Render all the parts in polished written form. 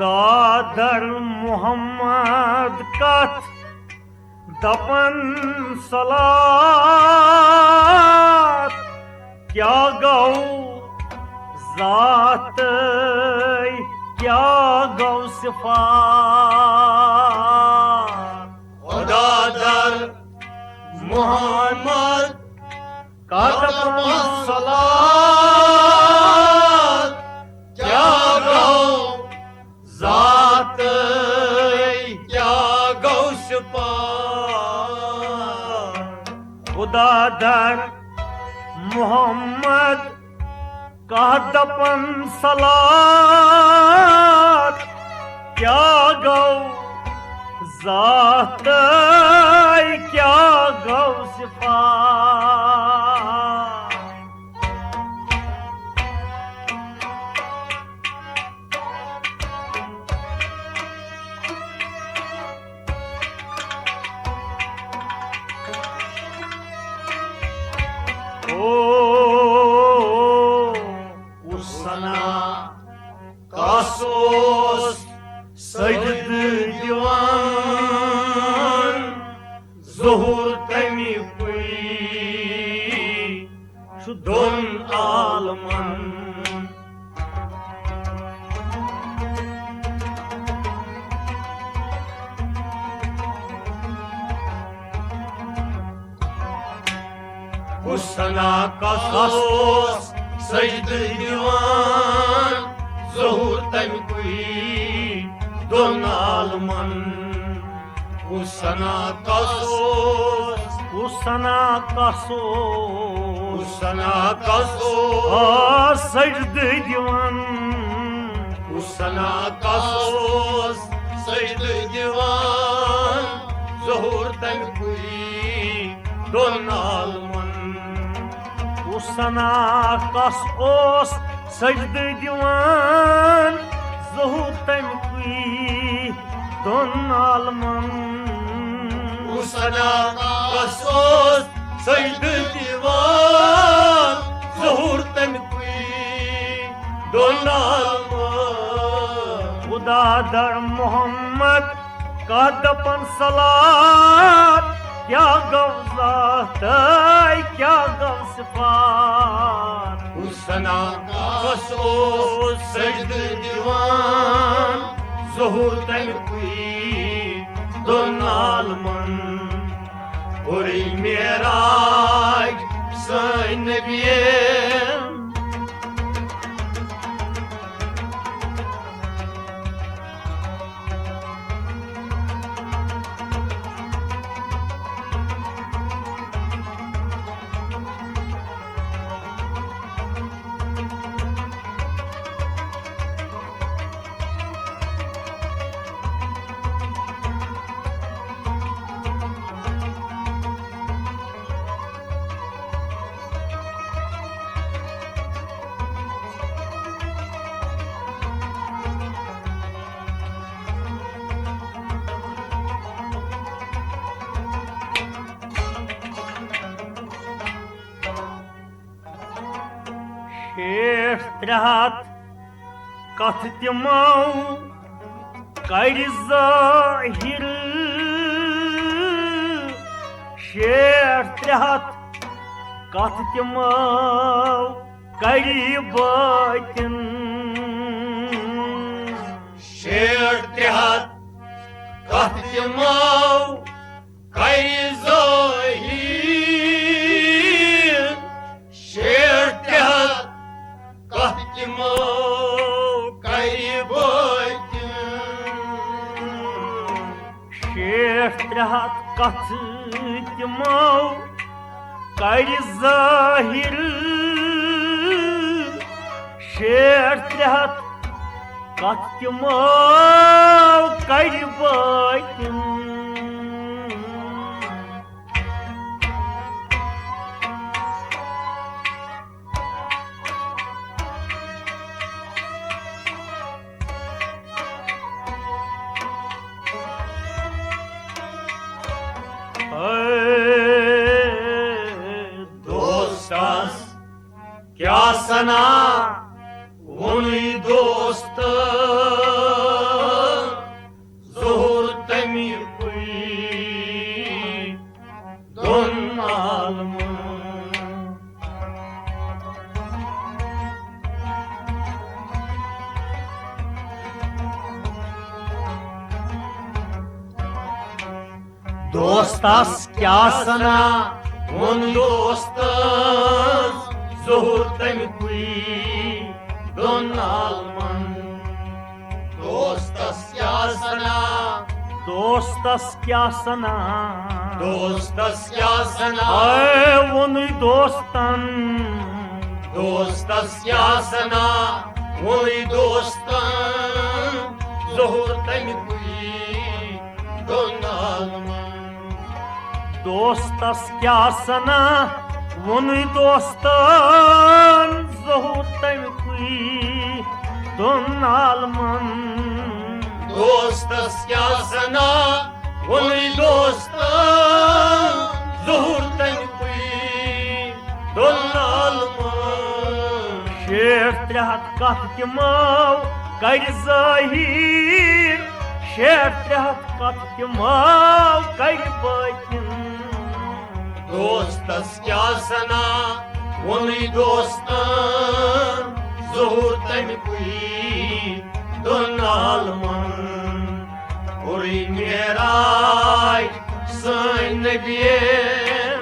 खुदादर मोहम्मद कथ दपन सलात क्या गौ ज़ात क्या गौ सिफ़ात। खुदादर मोहम्मद का दपन सलात क्या गौ ज़ात क्या गौ सिफ़ात। खुदादर मोहम्मद का दपन सलात क्या गौ ज़ात क्या गौ सिफ़ात। उसना कासोस सजद दिवान ज़ुहूर तमी पुई दोन आलमन। उसना कासोस सजद दिवान ज़ुहूर तमी पुई दोन आलमन। उसना कासोस उसना कासोस सजद दिवान उसना कासोस सजद दिवान ज़ुहूर तमी पुई दोन आलमन। उसना कासोस सजद दिवान ज़ुहूर तमी पुई दोन आलमन। उसना कासोस सजद दिवान ज़ुहूर तमी पुई दोन आलमन। खुदादर मोहम्मद का दपन सलात क्या गौ ज़ात क्या गौ सिफ़ात। उसना कासोस सजद दिवान ज़ुहूर तमी पुई दोन आलमन। और मेराज सान नबिये शेष त्रहत कथ तिमो कर ज़ाहिर। शेष त्रहत कथ तिमो कर बातिन। शेर त्रेहत कथ तिमो कर ज़ाहिर। शेर त्रेहत कथ तिमो कर बातिन। शेष त्रहत कथ तिमो कर ज़ाहिर। शेष त्रहत कथ तिमो कर बातिन। दोस्तास क्या सना वोनी दोस्त दोस्तास क्या सना वोन दोस्तस ज़ोहूर तमुकुई दोन आलमन दोस्तस क्या सना दोस्तास क्या सना दोस्तस क्या सना वोन दोस्तन दोस्तस क्या सना वोन दोस्तन ज़ोहूर तमुकुई दोन आलमन दोस्तास क्या सना वोन दोस्तन ज़ोहूर तमुकुई दोन आलमन दोस्तस क्या सना वोन दोस्तन ज़ोहूर तमुकुई दोन आलमन शेर 300 कथ तमो कर ज़ाहिर शेर 300 कथ तमो कर बातिन दोस्तस क्या सना वोन दोस्तन ज़ोहूर तमुकुई दोन आलमन उरी मेराय सन नबियन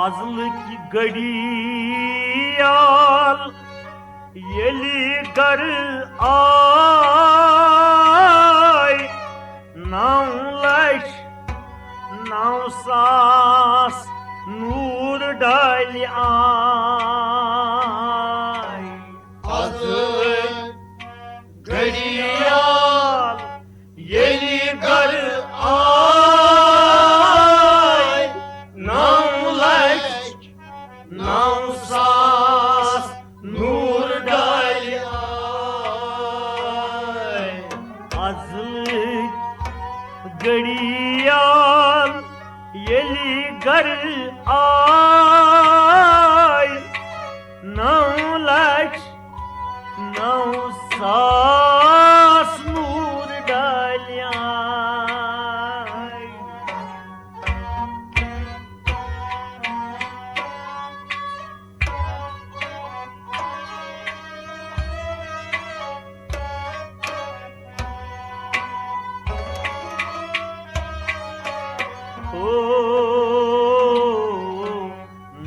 अजल की घड़ियाल येली कर आय 9,09,000 नूर डाल आय अज़ल घड़ियाल येली कर आय 9,09,000 नूर डाल आय अजल घड़ियाल येली घर आय 9,09,000 नूर डाल आय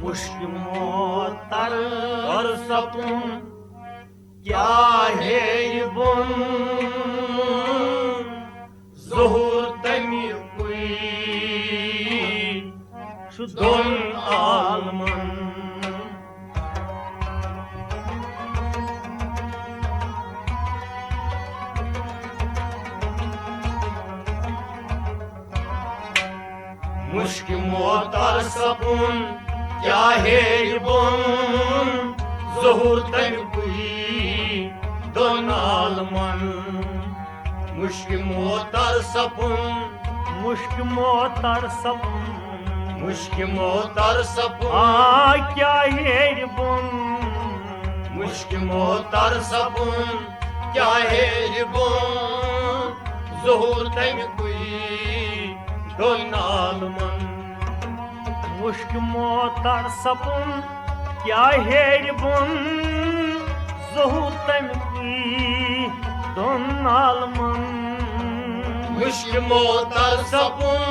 मुश्किल और सपन क्या है ये बुन ज़ोहूर तमुकुई दोन आलमन मुश्किल मोतर सपन क्या है ये बुन ज़ोहूर तमुकुई दोन आलमन मुश्किल मोतर सपन मुश्किल मोतर सपन मुश्किल मोतर सपन क्या हेर बुन मुश्किल मोतर सपन क्या है ये बुन ज़ोहूर तमुकुई दोन आलमन मुश्किल मोतर सपन क्या हेर बुन ज़ोहूर तमुकुई दोन आलमन मुश्किल मोतर सपन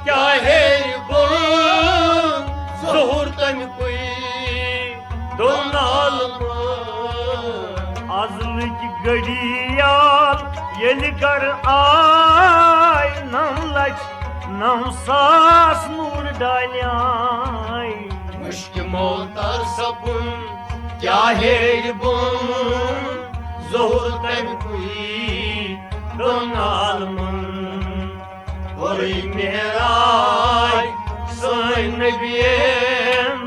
क्या है ये बुन ज़ोहूर तमुकुई दोन आलमन अजल की घड़ियाल येली कर आय 9,09,000 नूर डाल आय मुश्किल मोतर सपन क्या है ये बुन ज़ोहूर तमुकुई दोन आलमन कोई मेहराज सन नबियन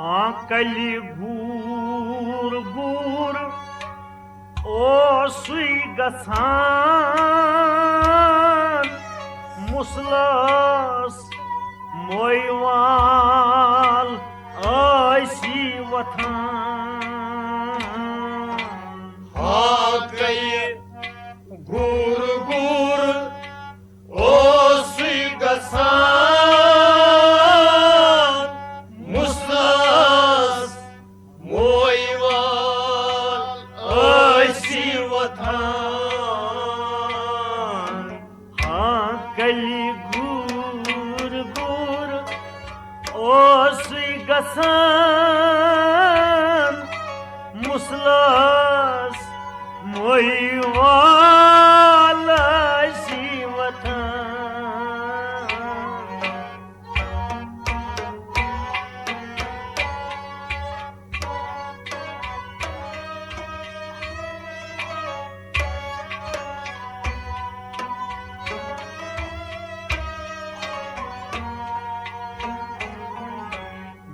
हाँ कली गूर गूर ओ सुई गसान मुसलस मोयवाल ऐसी वथान हाँ कई गुर गुर ओ सुई गसान मुसलस मोयवाल ऐसी वथान हाँ कली गूर गूर ओ सुई गसान मुसलस मोयवाल ऐसी वथान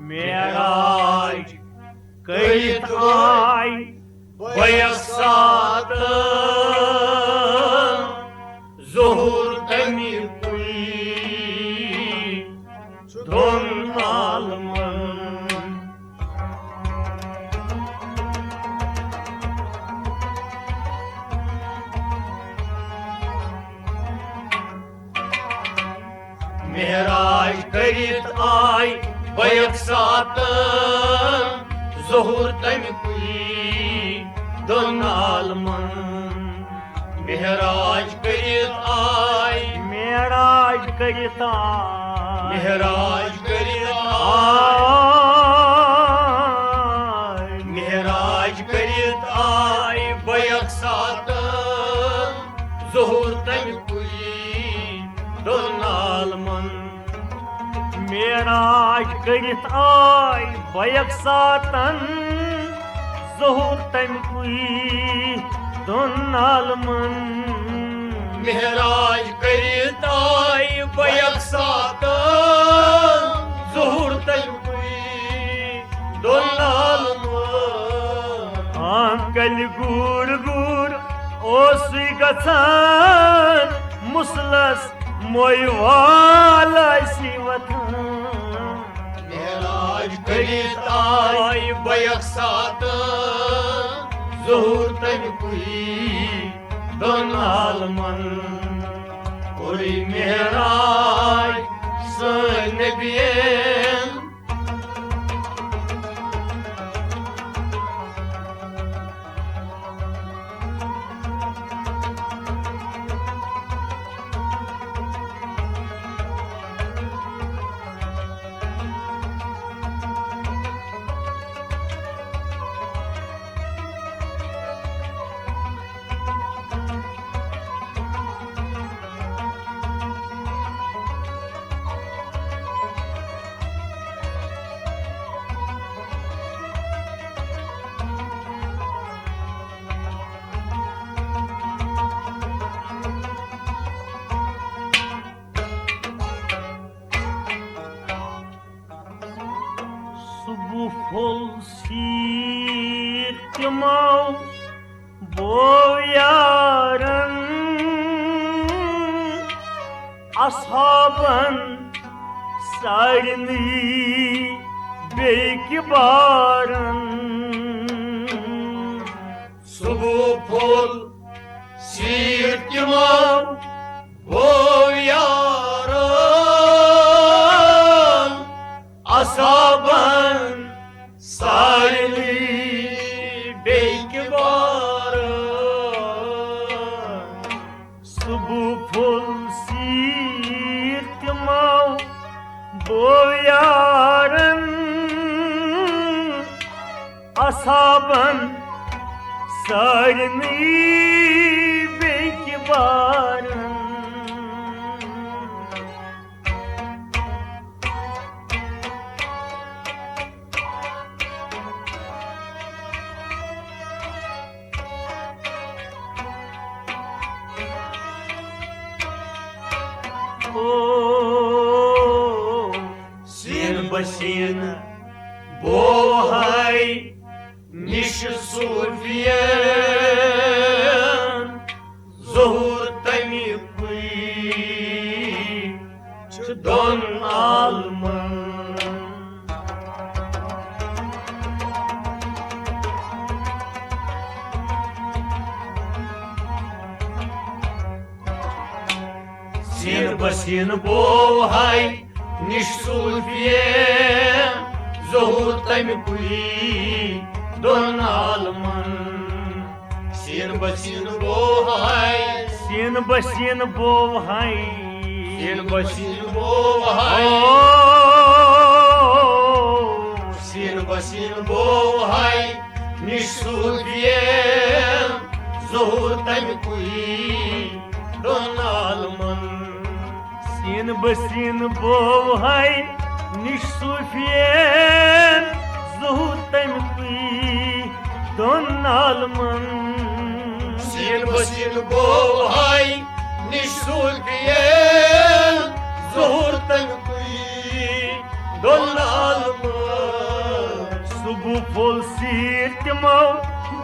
मेराज करीत आई बयसात ज़ोहूर तमी कुई धोन आलमन मेहराज करीत आई बयसात ज़ोहूर तमी कुई धोन आलमन मेहराज करीत आई मेराज करीत आई मेहराज करीत आई मेहराज करीत आई बयसात ज़ोहूर तमी कुई धोन आलमन मेराज करीत आई बयक सातन ज़ोहूर तमी कुई धोन आलमन मेहराज करीत आई बयसात ज़ोहूर तमी कुई धोन आलमन आंकल गूर गूर ओ सुई गसान मुसलस मोयवाल ऐसी वथान मेहराज करीत आई बयसात ज़ोहूर तमी कुई धोन आलमन कोई मेहराज सन नबियन फुल सीर तमो बोयारन असहाबन सारनी बेकिबारन सुबह फुल सीर तमो वो यार asaban sarili belki varın. Subu pul sirtmau boyarın asaban sarını belki varın. Sin basin bohay niş sulfiyen zuhur tami kui don alman. Sin basin bohay niş sulfiyen zuhur tami kui don alman. Sin basin bohay Sin basin bohay Sin basin bohay Sin basin bohay niş sulfiyen zuhur tami kui don alman. Sin basin bohay niş sufiyen zuhur temki don alman. Sin basin bohay niş sulfiyen zuhur tami kui don alman. Subu pol sirtmau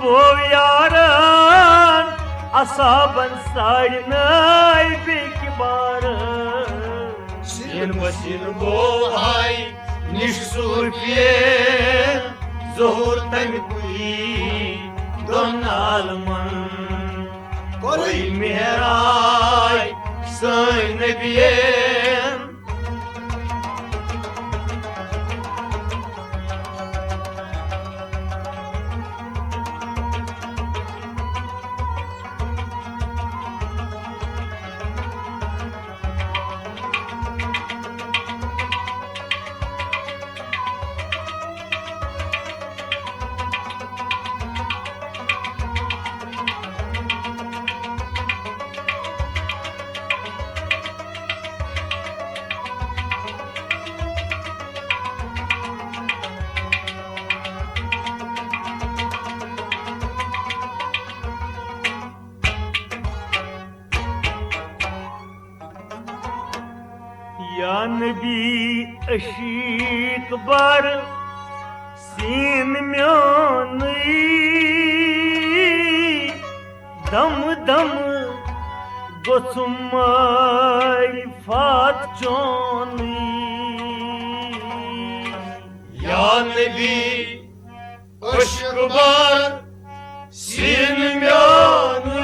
boyaran asaban sarnay bekbarın. Sin basin bohay niş sulfiyen zuhur tami kui don alman. Koy mihray say nebiyen Ya Nebi aşık bar sin myoni dam dam gotsumay fat choni. Ya Nebi aşk var sinmyanı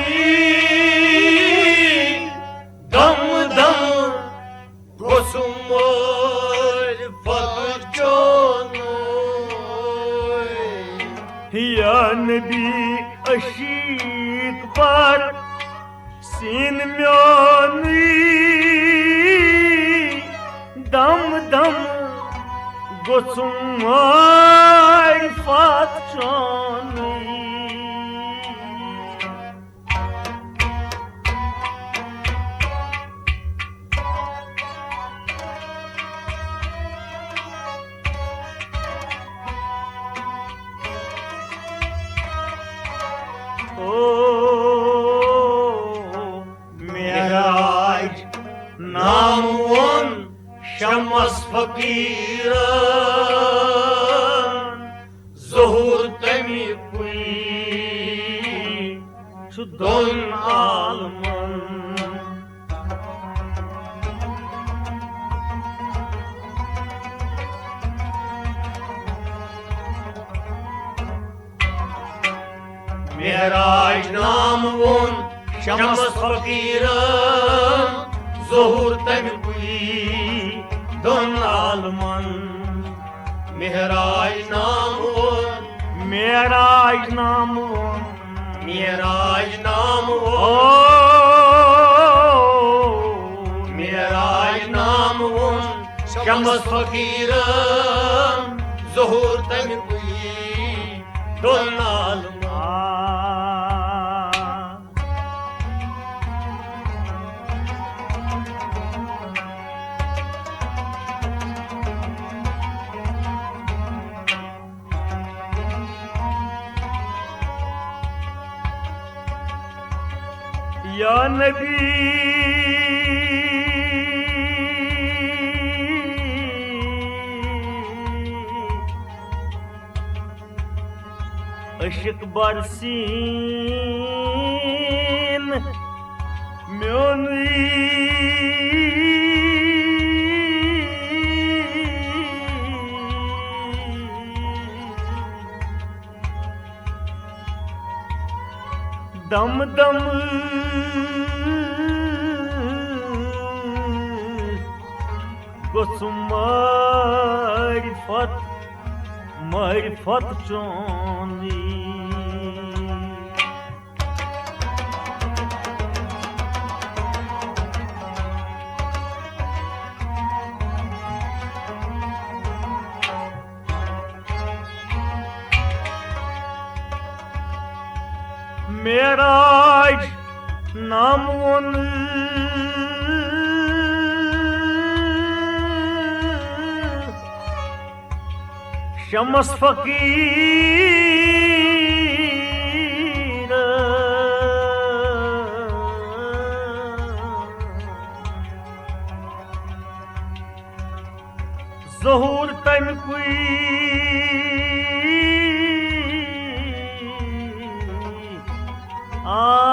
dam dam gosumol fatçonu. Ya Nebi aşık bar sin myoni dam dam gotsumay fat choni. Miraç namun şamas fakiran zuhur temi kui don alman. Miraç namun şamas fakiran zuhur temi kui don alman. Mehraj नाम वोन मेराज नाम वोन मेहराज नाम ओ वोन मेहराज नाम वोन शमस फकीर ज़हूर तम कुई दोन आलम या नबी अशिक बरसीन म्योनी दम दम गोसु मारिफत चोनी मेराज नाम वोन शमस फकीर ज़हूर तम कुई आ